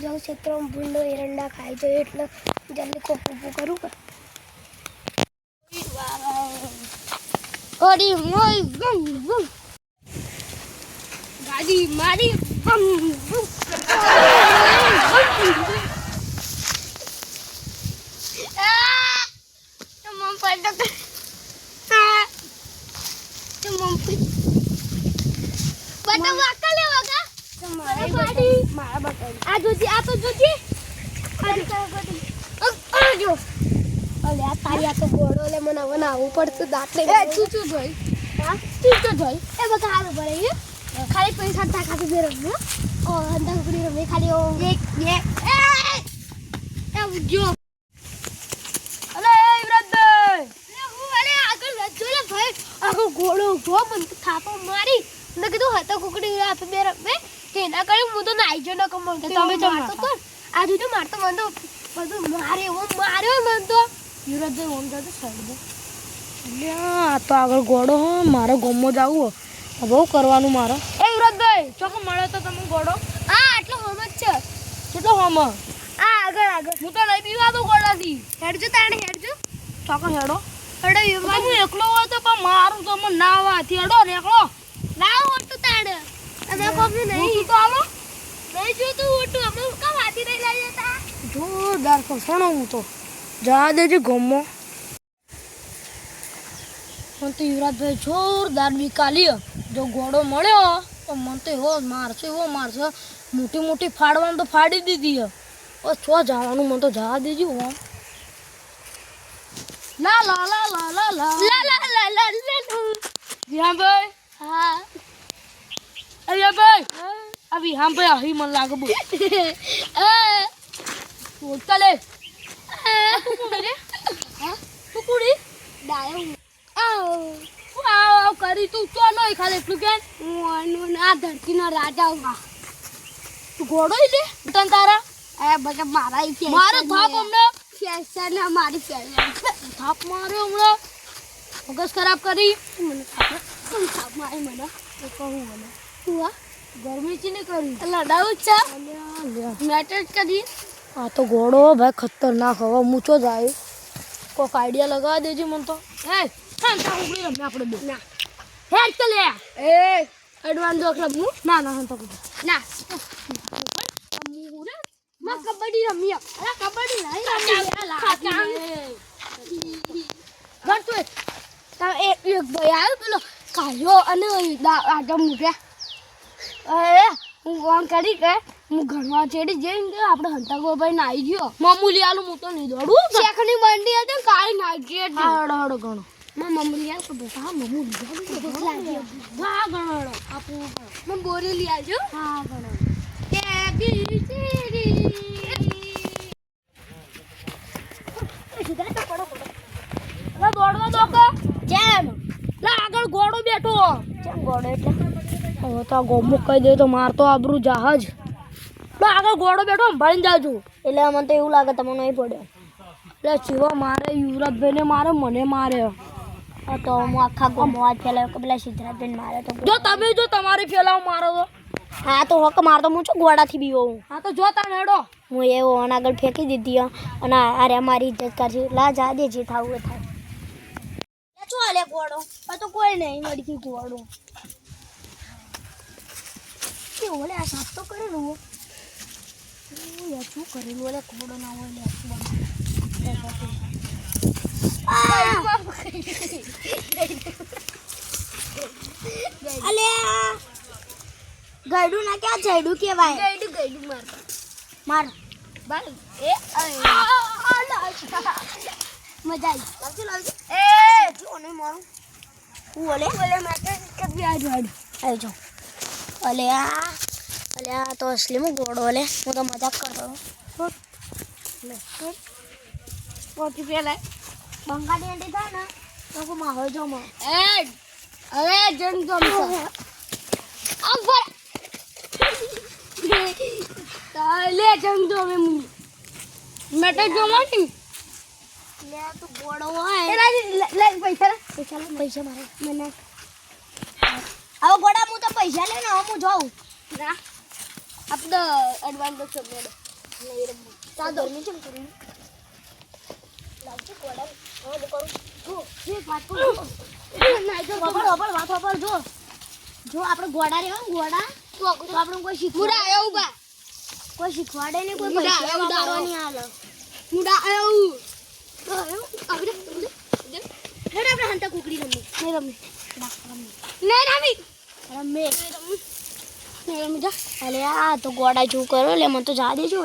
જાઉં ક્ષેત્રમાં ભૂંડો એરંડા ખાઈ જાય એટલે જલ્દી કોક ઊભું કરું કે ઓડી મોય બમ બમ ગાડી મારી બમ બમ મમ પડતો મમ બટા વાકા લે વાકા મારા ગાડી મારા બટા આ જોજી આ તો જોજી આ જો અલે આ તારી આ તો ગોળો લે મને હવે નાવું પડતું દાંતલે એ ચૂચું જોઈ હા ચૂચું જોઈ એ બકા હારું પડે ખાલી પૈસા તા ખાતે દે રમ ઓ અંદા ઉકડી રમે ખાલી ઓ એક બે એ જો અલે વિરાજભાઈ લે હું અલે આગળ જો લે ભાઈ આગળ ગોળો ઉભો મને થાપો મારી ને કીધું હતો કુકડી આપે બે રમે તેના કરે હું તો નાઈ જો ન કમો તમે તો મારતો તો આ જો મારતો મન તો બધું મારે એવો માર્યો મન તો યુવરાજભાઈ ઓમ જાતો સાઈડ દે અલ્યા તો આગળ ગોડો હો મારે ગોમો જાવું હવે કરવાનું મારે એ યુવરાજભાઈ ચોક મળે તો તમે ગોડો આ આટલો હોમ જ છે કેટલો હોમ આ આગળ હું તો નહીં પીવા દઉં ગોડાથી હેડજો તાણે હેડજો ચોક હેડો હેડો હું એકલો હોય તો પણ મારું તો મને ના આવાથી હેડો ને એકલો ના ઓટું તાણે તમે કોફી નહીં તો હાલો નહીં જો તું ઓટું અમે કા વાતી નહીં લઈ જતા જોરદાર ફસાણો હું તો જા દેજે ગોમો મને તો યુવરાજભાઈ જોરદાર વિકાલી જો ઘોડો મળ્યો તો મને તો એવો મારશે મોટી મોટી ફાડવાનું તો ફાડી દીધી બસ છો જવાનું મને તો જવા દેજો આમ લા લા લા લા લા લા લા લા લા લા વિહામભાઈ હા અલ્યા ભાઈ આ વિહામભાઈ આહી મને લાગે બોલ બોલતા લે તું કોણ રે હા તું કોડી ડાયો આવ કરી તું તો નહીં ખાલી એટલું કે હું આ ધરતીનો રાજા હું તું ઘોડો લે તન તારા એ બધા મારા મારો થાપ હમણાં ફેશન મારી ફેશન થાપ માર્યો હમણાં મગજ ખરાબ કરી મને થાપ મારી મને કહું મને તું આ ગરમી ચી નહીં કરી લડાવું છે અલ્યા મેટર કરી આ તો ઘોડો ભાઈ ખતરનાક હવે મૂછો જાય કોઈક આઈડિયા લગાવી દેજે મને તો હે હંતા ઉગડી રમે આપણે બે ના હેડ તો લે એ એડવાન્સ ક્લબ હું ના ના હંતા કુદ ના માં કબડ્ડી રમી અરે કબડ્ડી નહીં ઘર તું તા એક ભાઈ આવ્યો પેલો કાયો અને આટા મૂક્યા એ હું કોણ કરી કે હું ઘરમાં ચેડી જઈને કે આપણે હંતા ભાઈ નાઈ ગયો મામૂલી આલું હું તો નહીં દોડું શેખની બંડી હતી કાળી નાઈ ગઈ હતી હા હડો હડો ઘણો માં મમ્મી આલ કે બેટા હા મમ્મી લાગ્યો હા ઘણો હડો આપું હું બોરી લઈ આવજો હા ઘણો એ બીચડી સુધા તો પડો દોડવા દો કે જેમ લા આગળ ઘોડો બેઠો જેમ ગોડો એટલે હવે તો આ ગોમું કહી દે તો મારતો આબરું જહાજ લા આગળ ઘોડો બેઠો સંભાળીને જાજો એટલે મને તો એવું લાગે તમને નહીં પડ્યો એટલે ચીવા મારે યુવરાજભાઈને મારે મને મારે તો હું આખા ગોમવા ફેલાયો કે પેલા સિદ્ધરાજભાઈ મારે તો જો તમે જો તમારી ફેલાવ મારો તો હા તો હક મારતો હું છું ગોડાથી બીવો હું હા તો જો તાને હેડો હું એવો આગળ ફેંકી દીધી અને અરે મારી ઇજ્જત કરશે લા જા દે જે થાવું એ થાય શું હાલે ગોડો તો કોઈ નહીં મળી ગોડો કે ઓલે આ સાફ તો કરેલું યાર શું કરેલું ઓલે ગોડો ના હોય લે ગયડું ના ક્યાં જયડું કેવાય ગયડું માર ભાઈ એ મજા આવી લાવજો એ જો નહીં મારું હું ઓલે માટે કદી આ જોડ આવજો અલે આ તો અસલી માં ગોડો ઓલે હું તો મજાક કરતો લે પોતી પેલા બંગાળી એન્ટી થા ને તો કો માહોલ જો માં એ હવે જન જમ લે જંગ જો મેટર જો માટી લે તું ગોડો હોય લે પૈસા મારે મને હવે ગોડા હું તો પૈસા લે ને હું જાઉં ના આપણે એડવાન્સ તો મેડો નહીં રમવું. ચાલ ગરમી કેમ કરવી? લાવજો ગોડા. હા હું કરું. જો જે વાત પર જો. ના જો વાત પર જો આપણે ગોડા રેવા ગોડા તો આપણે કોઈ શીખવાડે આયો ઉભા કોઈ શીખવાડે ને કોઈ પૈસા ઉડાડવાની હાલે મુડા આયો આપણે આપણે હંતા કુકડી રમી નહીં રમી રમી જા અલે આ તો ગોડા જેવું કરો લે મને તો જા દેજો